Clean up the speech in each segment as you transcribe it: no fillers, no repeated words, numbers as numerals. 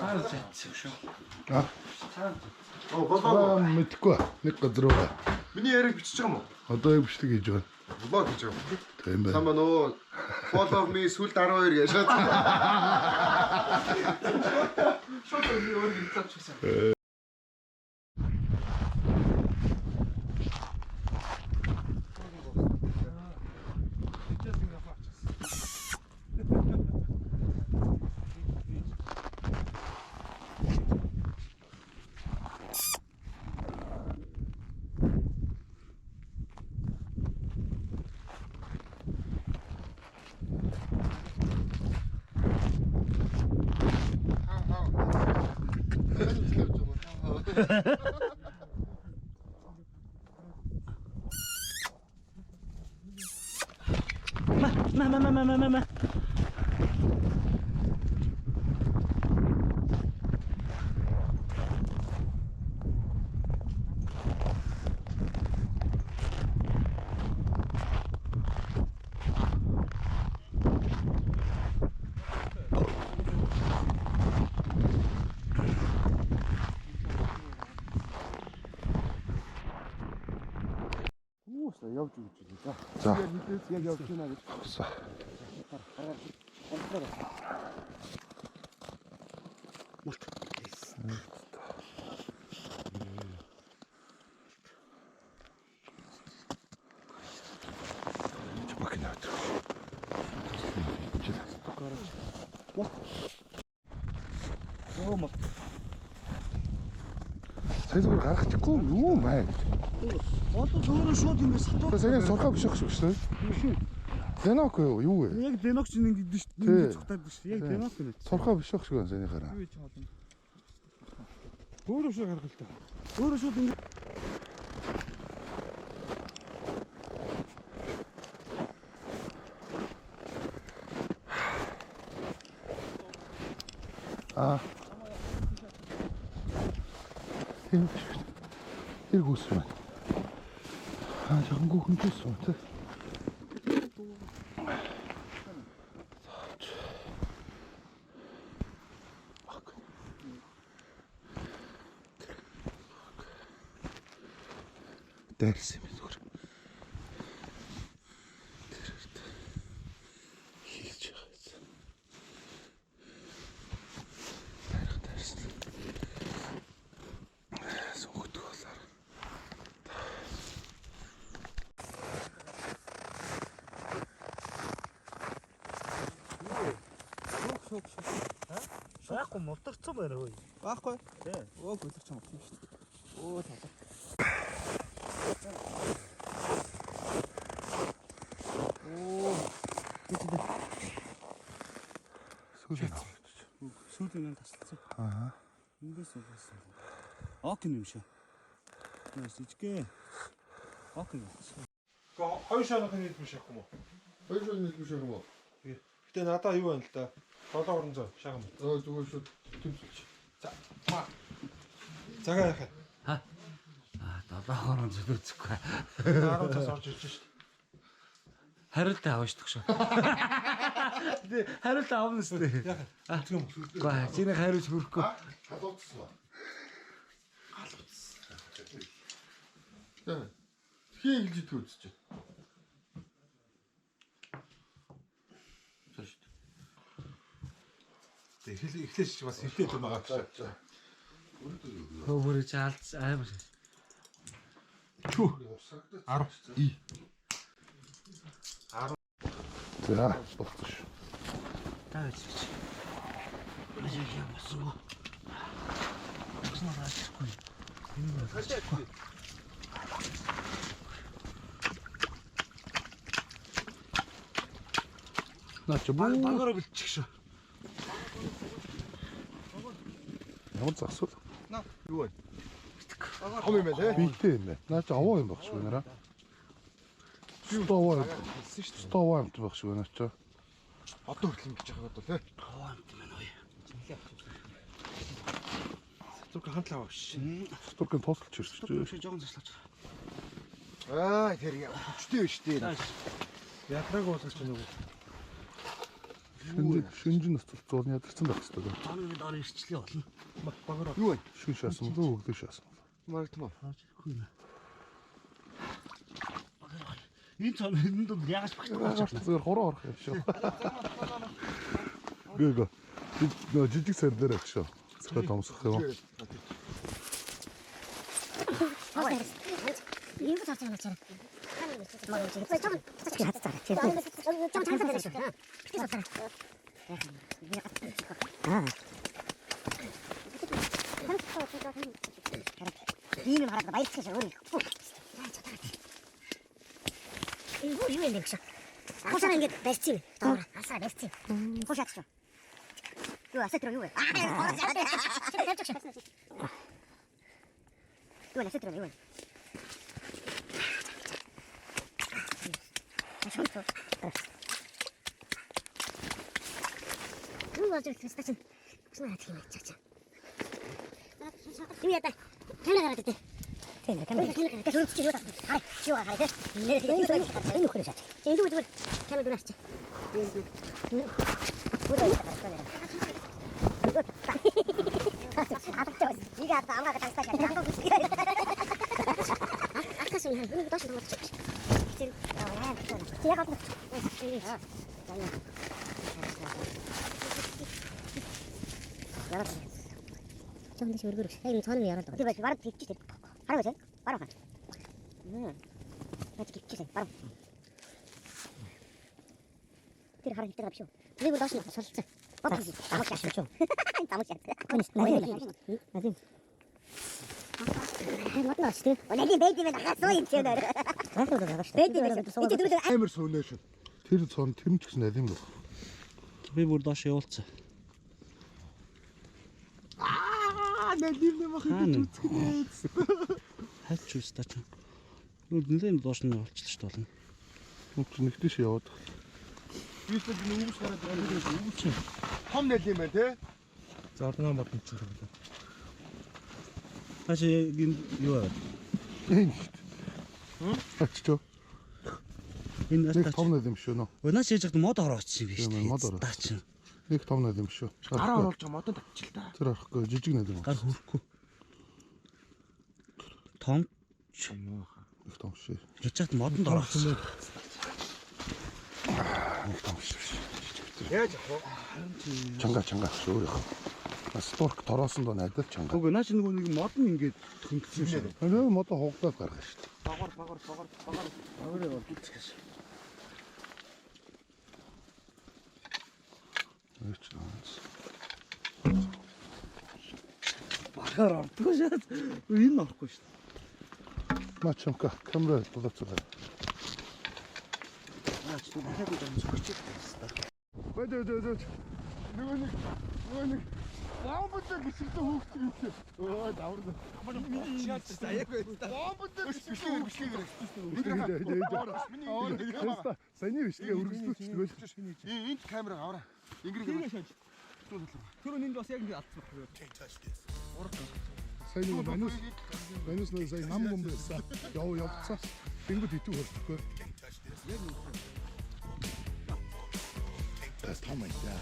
Цаана зайцсан шүү. Болоо мэдгүй. Нэг газар байгаа. Миний яриг бичиж байгаа юм уу? Одоо яг бичлэг хийж байгаа. Влог хийж байгаа юм. Тийм байна. Сама нөө follow me сүлд 12 гэж шат. Шууд өөр хэлцээчихсэн. Ма. Явж өгч байна. За. Яг явж байна гэж. Мулт. Макинат. Оо. Сайзгаар гаргачихгүй юу маа. Одоо өөрөө шууд ингэ сатуу. Саяхан сурхаа биш шүү дээ. Денок юу вэ? Яг денок ч ингэ гэдэг шүү дээ. Ингэ цогтаадаг шүү. Яг денок нэ. Сурхаа биш шүү дээ санийхаараа. Өөрөө шууд гаргал та. Өөрөө шууд ингэ Ир гүсмэ. Жоохон гүхэнтэйсэн үү? Дээрс юм зүгээр. Хийлж байгаа. Тарих дээрс. Сүнхдэг болоор. шаахгүй модорцсон байна өө. Баахгүй. Тий. Оо гөлөг чамд тийм шүү дээ. Оо талаа. Оо. Сүүлийн тасалсан. Аа. Эндээс угаасан. Окей юм шиг. Тэс ичгээ. Окей. Гэхдээ хоёр шаныхын нийт биш яах юм уу? Хоёр шууд нэг биш юм уу? Гэтэ надаа юу байна л да? 700 шагам. Зүгээр шууд тэмцэлж. За. Маа. Цагаа яах вэ? 700 үзэхгүй. 10 цаас орж ирж шít. Хариулт авах шүү шүү. Хариулт авна шүү дээ. Яах юм? Гаа, чиний хариулт хүрхгүй. Халууцсан ба. Халууцсан. Хин хэлж төвчж. Эхлээч бас хилтэй юм байгаа гэж. Хөөрөө чаалц амар. Чүү. 10. И. За, болцсон шүү. Таач. Ажиг юм асуу. Тэгснээр ачхгүй. Энэ бол. Наач бүү. Багаараа бэлчих шүү. Ямар засвал? Юу вэ? Том юм байна те. Бийтэй юм байна. Наач аваа юм багш байна. Стоваа. Стоваа юм багш байна ч. Одоо хүртэл ингэж байгаа бодвол те. Хоо юм байна ой. Зүг хандлаа авш. Стуркын тосолч ирсэн Шүү чи. жоохон заслаач. Тэр хүчтэй биш дээ. Ятраг уулгаж байна уу? Шинжин зур ядарсан байх хэрэгтэй. Таны дор ирчлээ болно. Багаараа. Юу вэ? Шин шаасан уу өгдөө шаасан. Магтмаа. Хөөе. Энэ цаана энэ донд ягаш багтаж байна. Зүгээр хуруу орох юм шүү. Гээ. Нөө жижиг сар дээр авах шүү. Зөвхөн томсох юм. 이거 잡지 않았잖아. 좀 잘못했어. 이는 말하다 많이 시켜서 우리 이거 이거 nek셔. 호사는 게 베스트. 아싸 베스트. 호사죠. 이거 아싸 들어 이거. 아, 이거 아싸 들어 이거. 누가 좀 스타친 무슨 어떻게 맞죠? 이미 했다. 캐나다 갔을 때. 캐나다 저로 치료다. 아, 치료가 가야 돼. 내가 이거 그러자. 이거 캐나다 났지. 네가 아까 아무나 같이 스타일. 아까 소리 하는 거 다시 넘어. 제가 갖고 저 근데 우리 그렇게 이거 저는 왜 열었다. 이거 바로 빅지 바로 보세요. 바로 가. 맞지 빅지 바로. 뒤로 가라 이때가 피워. 그리고 다시 서 진짜. 빡지. 나머지 하시죠. 나머지 하세요. 나중에. 맞다 시대. 내가 매일매일 나갔어 이제 너. 나도 나갔어. 매일매일 이제 누구 Амар сөөнөө шүү. Тэр цон тэрч гэсэн алим баг. Би бүр доош явуулцаа. Нэлим махад үзчихнэ. Хайч үстэ ч. Нэлээд доош нь явуулчихлаа шүү дээ. Нүч нэгтэйш яваад. Юусад нэг үгс гараад байгаа юм чинь. Том нэлим байна те. Зардгаа бодсон ч юм. Хаш юу аа? Энэ. Аччо. Энэ Нэг том нэм шүү нөө. Өнөөс яаж мод орооч юм биш Тийм, мод орооч. Даач. Нэг том нэм шүү. Гараа оруулж модод авчил та. Тэр арахгүй жижиг нэм. Гар хөрөхгүй. Том Нэг том шүү. жижигт модонд ороогсон. Нэг том шүү. Яаж авах Чанга шүү. Сторк тороосон доо найдал чанга. Үгүй наач нэг мод нь ингээд хөнгөсөн шүү. Энэ мод хоогдоод гаргана шүү. Агаараа гүцгээс. Багаар ордгоо шат. Энэ орохгүй шүү. Мачамка камера тулацгаа. Наач дахиад нэг зөвчтэй байна. Бэдэ. Нэг. Бомбтой гисэлтэй хөөгдөг юм чи. Өө даврна. Миний чиад заяаг байд. Бомбтой гисэлтэй хөөгдөг. Саний биш тэгээ үргэлжлүүлчихдэг байл. Энд камера аваа. Ингэрийг шааж. Тэр нь бас яг ингэ алдсан байна. Саний манус нөө сая нам юм байсан. Явцаа. Тэнгүүд хитүү хөрчихгүй. Тэс томой та.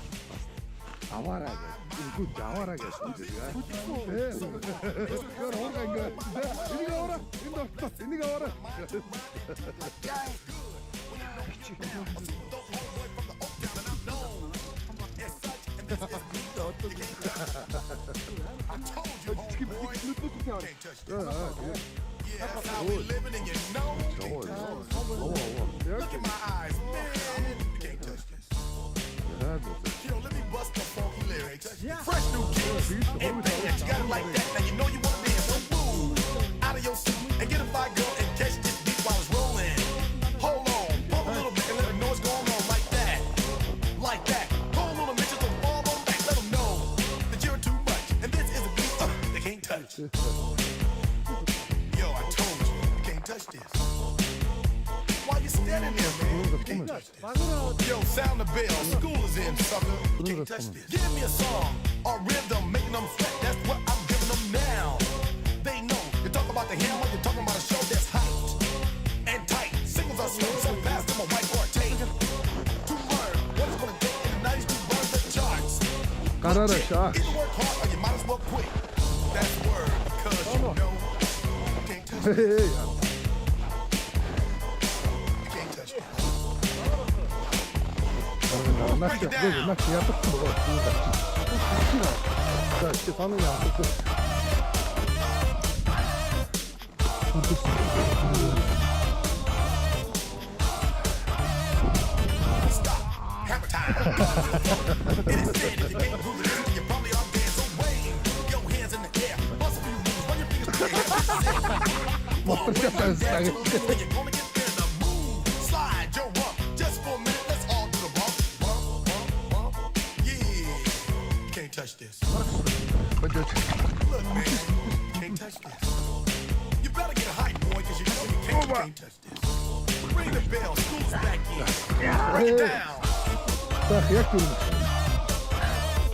Аваараа гэж. Аваараа гэж. Тэр хоороо ингэ. Энийг аваараа. Энийг аваараа. Fresh new kicks and bands, you got it like that. Now you know you wanna dance, so move out of your seat and get a fire girl and catch this beat while it's rolling. Hold on, pump a little bit and let them know what's going on like that, like that. Hold on a minute, just don't fall on back. Let them know that you're too much and this is a beat they can't touch. Yo, I told you, you can't touch this. Why you standing there, man? You can't touch this. Yo, sound the bell. School is in, sucker. You can't touch this. Give me a song or rhythm, making them sweat. That's what I'm giving them now. They know. You talk about the hammer, you're talking about a show that's hyped and tight. Singles are slow, so fast, I'm a whiteboard tape. To learn what it's gonna take in the 90s to Qarara aşağı. Either work hard or you might as well quit. That's the word, because you know you can't touch it. Hey, You can't touch it. Nakşa, böyle nakşa yaptık mı baba? 자, 이제 반응이 안 됐어. Stop. Hammer time. It is said if you can't prove it, you probably are dead. So wave your hands in the air. Bust a few moves, run your fingers through your hair. Muhteşem ben And you're gonna get there to move. Slide your rump. Just for a minute, let's all do the bump. Bump, bump, bump. Yeah. You can't touch this. Look, man. You can't touch this. You better get a hype, boy, because you know you can't touch this. Ring the bell. School's back in. Break it down. 자, 약 durmuş.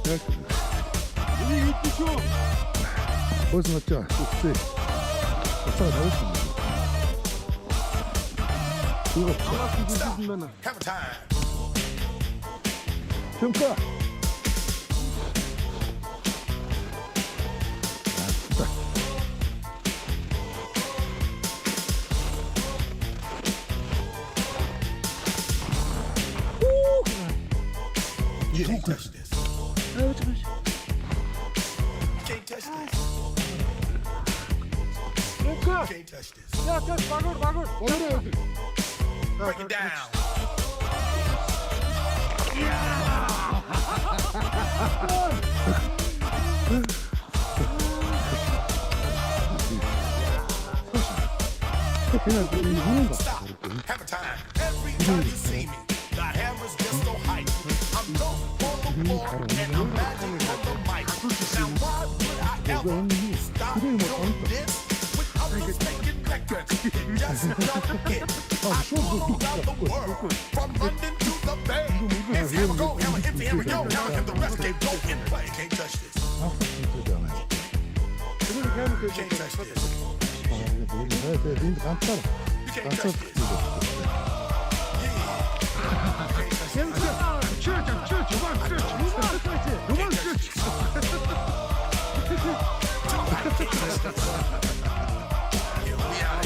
약. 벌써 맞자. 좋지. 박사가 잘했습니다. 이거 Hammer time. 평가. You can't touch this. You can't touch this. You can't touch this. Break it down. 그냥 이기는 거. Stop. Hammer time. Every time you see me, the hammer's just so hype. I'm dope on the floor and I'm magic on the mic. Now why would I ever stop doing this with others making records? It just don't hit. I travel around the world, from London to the Bay. It's hammer go, hammer empty, hammer yo, hammer and the rest can't go and play. Can't touch this. You can't touch this. 닌 간단. You can't touch this.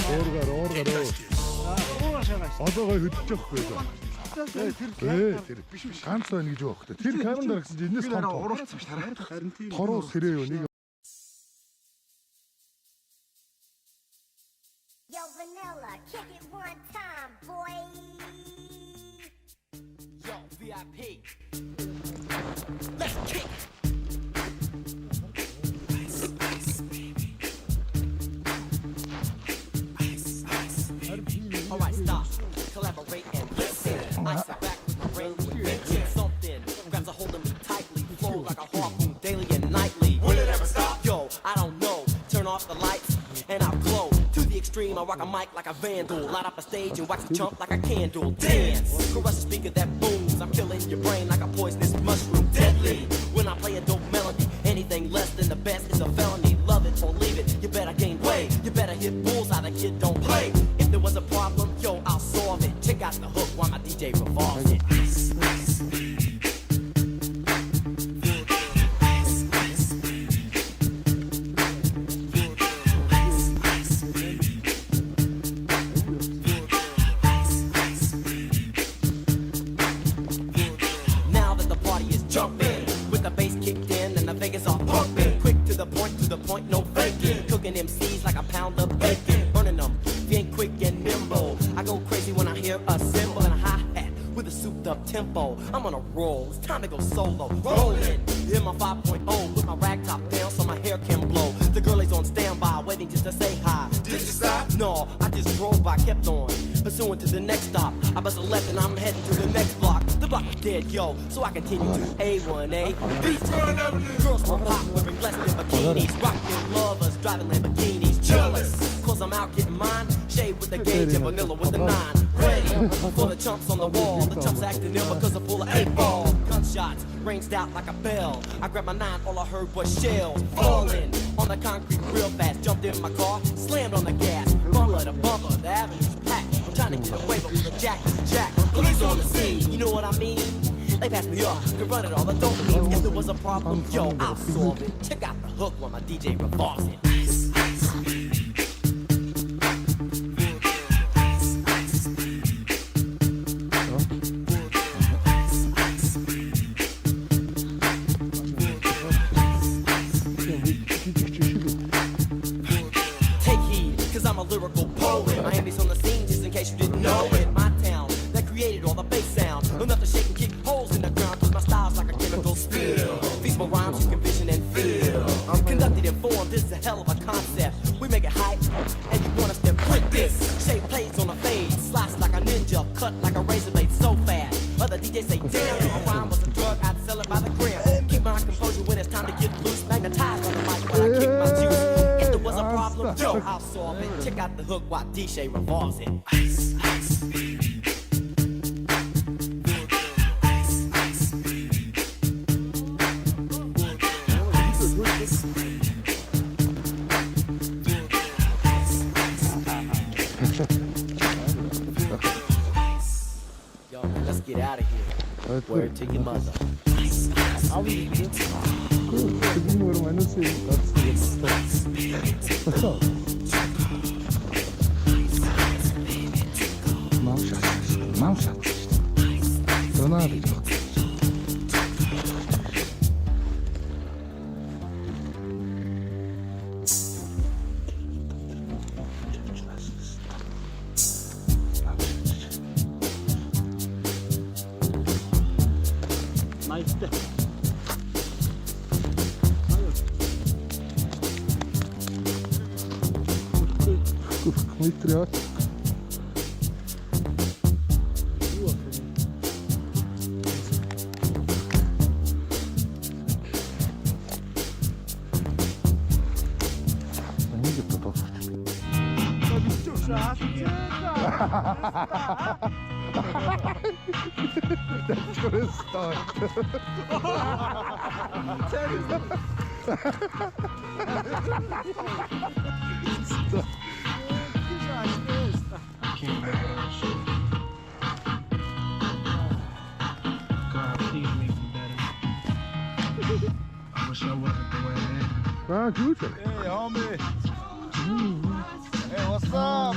Orgaro. Adaya hüccek koydu. Ганц байна гэж байгаа хөөхтэй. Тэр камераар гэсэн чинь энэс том. Тороо сэрээ юу нэг. Yo, Vanilla, kick it one time, boy. Yo, VIP. Let's kick. Ice, ice, baby. Ice, ice, baby. All right, stop. Collaborate and listen. Ice it back with the rain. Mention something. Grabs a hold of me tightly. Flow like a harpoon daily and nightly. Will it ever stop? Yo, I don't know. Turn off the lights and I'll glow. To the extreme, I rock a mic like a vandal. Light up a stage and wax a chump like a candle. Dance, caress a speaker that booms. I'm killing your brain like a poisonous mushroom. Deadly, when I play a dope melody. Anything less than the best is a felony. Love it or leave it, you better gain weight. You better hit bullseye, the kid don't play. If there was a problem, yo, I'll solve it. Check out the hook while my DJ revolves it. Ice, ice, baby. Ice, ice, baby. Ice, ice, baby. Ice, ice, baby. Now that the party is jumping, with the bass kicked in and the Vegas are pumping. Quick to the point, no faking. Cooking MCs like a pound of bacon. Burning them, being quick and nimble. I go crazy when I hear a cymbal and a hi-hat with a souped up tempo. I'm on a roll, it's time to go solo. Rolling, in my 5.0, with my rag top down so my hair can blow. The girl is on standby, waiting just to say hi. Did you stop? No, I just drove by, kept on. Pursuing to the next stop. I bust a left and I'm heading to the next block. The block is dead, yo, so I continue to A1A. Girls from pop wearing less than bikinis. Rockin' lovers, driving Lamborghinis. Jealous, cause I'm out getting mine. Shade with the gauge and vanilla with the 9. Ready for the chumps on the wall. The chumps acting ill because I'm full of 8-ball. Gunshots ranged out like a bell. I grabbed my 9, all I heard was shells falling on the concrete real fast. Jumped in my car, slammed on the gas. Bumper to bumper, the avenue's packed. I'm trying to get away, but the jack is jack. Police on the scene, you know what I mean? They passed me up, could run it all, but don't leave. If there was a problem, yo, I'll solve it. Check out the hook while my DJ revolves it. Take heed, cause I'm a lyrical poet. Miami's on the scene, just in case you didn't know it. My town, that created all the bass sound. Enough to shake and kick holes in the ground, cause my style's like a chemical spill. These my rhymes you can vision and feel. I'm conducted in form, this is a hell of a concept. We make it hype, and you want us to print this. Shape plays on a fade, slice like a ninja, cut like a razor blade so fast. Other DJs say, damn, if a rhyme was a drug, I'd sell it by the gram. Keep my composure when it's time to get loose. Magnetized on the mic when I kick my juice. If there was a problem, yo, I'll solve it. Check out the hook while DJ revolves it. Ice, ice. Yo, man, let's get out of here. Word to your mother. 그림으로 많이 쓰이는 것 같습니다. 마우샷. 전화를 줘. 나이스 때. Muito legal. That's good start. God, please make me better. I wish I wasn't the way I am. Ah, good. Hey, homie. Hey, what's up?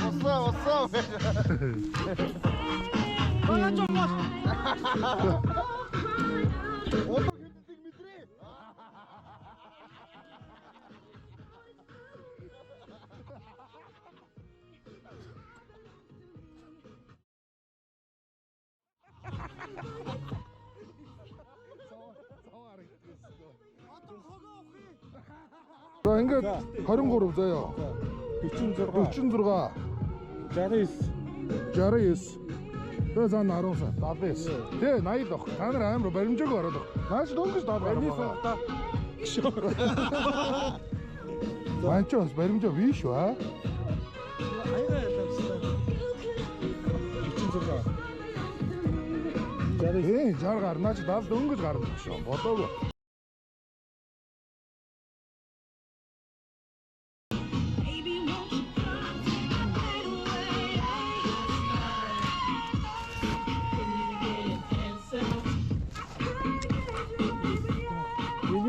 자, ингээд 23 заяа. 46 들어가. 69. Тэгээ заа 10 70. Тэгээ 80 дох. Та нар амар баримжааг ороод. Нааш дөнгөж доод гараа. Манч бас баримжаа биш ба. Ээ, 60 гарнаач 70 дөнгөж гарна гэж бодоагүй.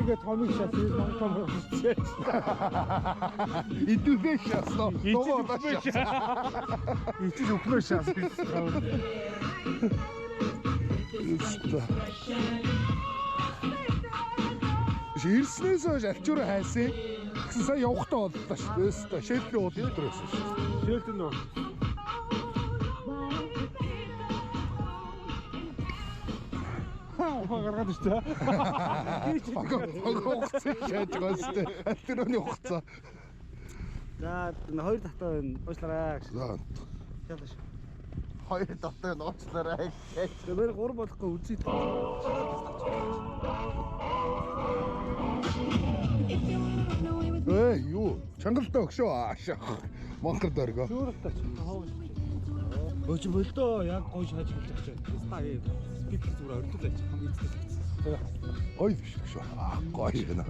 Энийг томыг шатсан том хийчихээ. Идэвхтэй шаасан. Ичиж өглөө шаасан. Ирснээс хойш альчуур хайсан. Гэсэн сая явахтаа боллоо шүү дээ. Шэлтний ууд өдөр байсан шүү. Шэлтэн нөө. гаргаад штэ. Огоогцоо яаж гоостэй. Альтероны хугацаа. За энэ хоёр татаа байна. Уучлаарай гэж. За. Ялаш. Хоёр дотор нууцлаарай. Тэр гур болохгүй үзье. Юу? Чангалтай өгшөө аашаа. Монхор дөргөө. Шүүрэлтэй ч хаваа. Өч болдоо яг гоё шааж хэлж байгаа чинь. Ста спикер зүгээр ордуулаач хамгийн эцэст. Гоё биш шүү. Гоё байна.